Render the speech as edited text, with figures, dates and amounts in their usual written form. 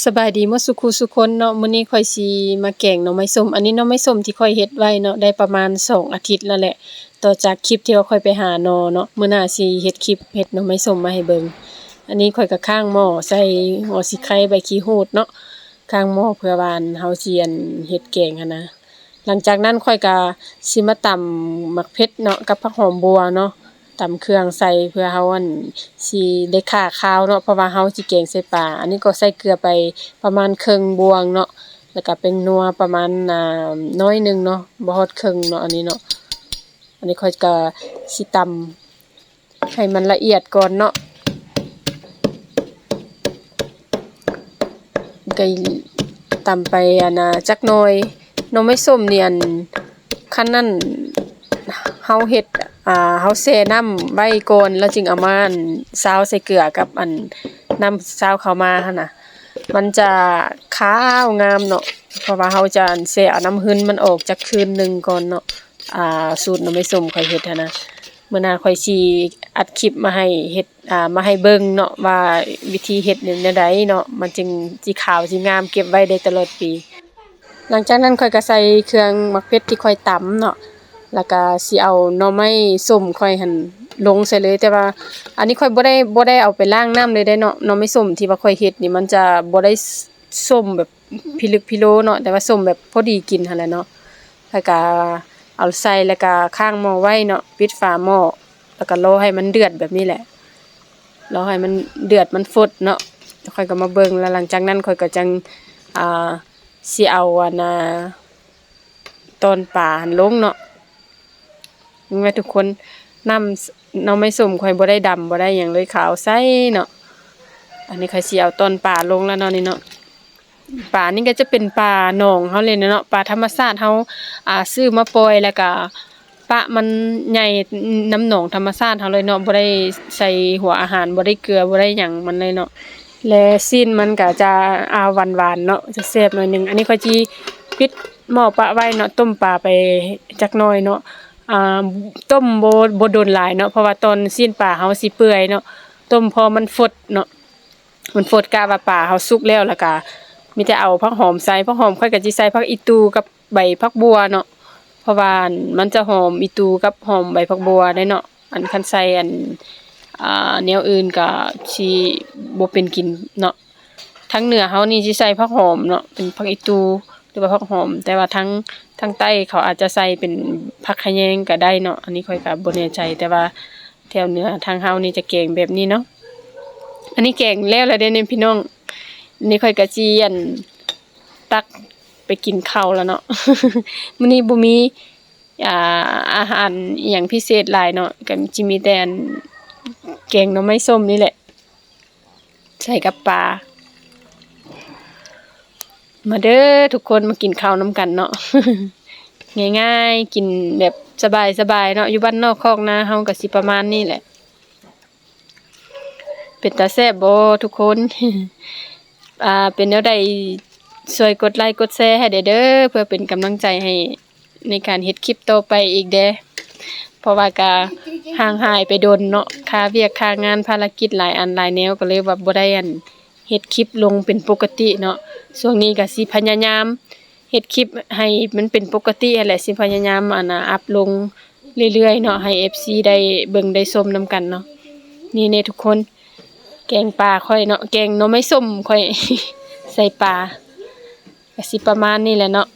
สบายดีหมดสุขุสุคนเนาะมื้อนี้ข้อยสิมาแกงหน่อไม้ส้มอันนี้หน่อไม้ส้มที่ข้อยเฮ็ดไว้เนาะได้ประมาณ2อาทิตย์แล้วแหละต่อจากคลิปที่ว่าข้อยไปหาหน่อเนาะมื้อหน้าสิเฮ็ดคลิปเฮ็ดหน่อไม้ส้มมาให้เบิ่งอันนี้ข้อยก็ข้างหม้อใส่หัวสิไข่ใบขี้หูดเนาะข้างหม้อเพื่อว่าเฮาสิเฮ็ดแกงหันนะหลังจากนั้นข้อยก็สิมาตำหมักเผ็ดเนาะกับผักหอมบัวเนาะตำเครื่องใส่เพื่อเฮาสิได้ฆ่าคาวเนาะเพราะว่าเฮาสิแกงใส่ปลาอันนี้ก็ใส่เกลือไปประมาณครึ่งบวงเนาะแล้วก็เป็นนัวประมาณน้อยหนึงเนาะบ่ฮอดครึ่งเนาะอันนี้เนาะอันนี้ข้อยก็สิตำให้มันละเอียดก่อนเนาะก็ตำไปจักหน่อยหน่อไม้ส้มนี่คันนั้นเฮาเฮ็ดเฮาแช่น้ำไว้ก่อนแล้วจึงเอามาซาวใส่เกลือกับน้ำซาวเข้ามาหั่นน่ะมันจะขาวงามเนาะเพราะว่าเฮาจะแช่เอาน้ำหึนมันออกจากคืนหนึงก่อนเนาะสูตรหน่อไม้ส้มข้อยเฮ็ดหันนะมื้อหน้าข้อยสิอัดคลิปมาให้เฮ็ดมาให้เบิ่งเนาะว่าวิธีเฮ็ดแนวใดเนาะมันจึงสิขาวสิงามเก็บไว้ได้ตลอดปีหลังจากนั้นข้อยก็ใส่เครื่องหมักเผ็ดที่ข้อยตำเนาะแล้วก็สิเอาหน่อไม้ส้มข้อยหั่นลงใส่เลยแต่ว่าอันนี้ข้อยบ่ได้เอาไปล้างน้ำเลยได้เนาะหน่อไม้ส้มที่ว่าข้อยเฮ็ดนี่มันจะบ่ได้ส้มแบบพิลึกพิโลเนาะแต่ว่าส้มแบบพอดีกินหั่นแหละเนาะแล้วก็เอาใส่แล้วก็ข้างหม้อไว้เนาะปิดฝาหม้อแล้วก็รอให้มันเดือดแบบนี้แหละรอให้มันเดือดมันฟดเนาะแล้วข้อยก็มาเบิ่งแล้วหลังจากนั้นข้อยก็จังสิเอาตอนป่าหั่นลงเนาะแม่ทุกคนน้ำหน่อไม้ส้มข้อยบ่ได้ดำบ่ได้หยังเลยขาวใสเนาะอันนี้ข้อยสิเอาตอนป่าลงแล้วเนาะนี่เนาะป่านี่ก็จะเป็นป่าหนองเฮาเลยเนาะป่าธรรมชาติเฮาซื้อมาปล่อยแล้วก็ปะมันใหญ่น้ำหนองธรรมชาติเฮาเลยเนาะบ่ได้ใส่หัวอาหารบ่ได้เกลือบ่ได้หยังมันเลยเนาะและซีนมันก็จะหวานๆเนาะจะแซ่บหน่อยหนึงอันนี้ข้อยสิปิดหม้อปะไว้เนาะต้มปลาไปจักหน่อยเนาะต้มบ่โดนหลายเนาะเพราะว่าตอนซีนปลาเฮาสิเปื่อยเนาะต้มพอมันฟดเนาะมันฟดกะว่าปลาเฮาสุกแล้วแล้วก็มีแต่เอาผักหอมใส่ผักหอมข้อยก็สิใส่ผักอีตูกับใบผักบัวเนาะเพราะว่ามันจะหอมอีตูกับหอมใบผักบัวได้เนาะคันใส่แนวอื่นก็สิบ่เป็นกินเนาะทางเหนือเฮานี่สิใส่ผักหอมเนาะเป็นผักอีตูหรือว่าผักหอมแต่ว่าทางใต้เขาอาจจะใส่เป็นผักขะแยงก็ได้เนาะอันนี้ข้อยก็บ่แน่ใจแต่ว่าแถวเหนือทางเฮานี่จะแกงแบบนี้เนาะอันนี้แกงแล้วเด้อพี่น้องนี่ค่อยก็สิตักไปกินข้าวแล้วเนาะ มื้อนี้บ่มีอาหารอิหยังพิเศษหลายเนาะก็สิมีแต่แกงหน่อไม้ส้มนี่แหละใส่กับปลามาเด้อทุกคนมากินข้าวนำกันเนาะ ง่ายๆกินแบบสบายๆเนาะอยู่บ้านนอกคอกนาเฮาก็สิประมาณนี้แหละเป็นตาแซ่บบ่ทุกคน เป็นแนวใดช่วยกดไลค์กดแชร์ให้เด้อเพื่อเป็นกำลังใจให้ในการเฮ็ดคลิปต่อไปอีกเด้เพราะว่าก็ห่างหายไปโดนเนาะค่าเวียกค่างานภารกิจหลายอันหลายแนวก็เลยว่าบ่ได้เฮ็ดคลิปลงเป็นปกติเนาะช่วงนี้ก็สิพยายามเฮ็ดคลิปให้มันเป็นปกตินั่นแหละสิพยายามอัปลงเรื่อยๆเนาะให้ FC ได้เบิ่งได้ชมนำกันเนาะนี่ทุกคนแกงปลาค่อยเนาะแกงหน่อไม้ส้มค่อย ใส่ปลาก็สิประมาณนี้แหละเนาะ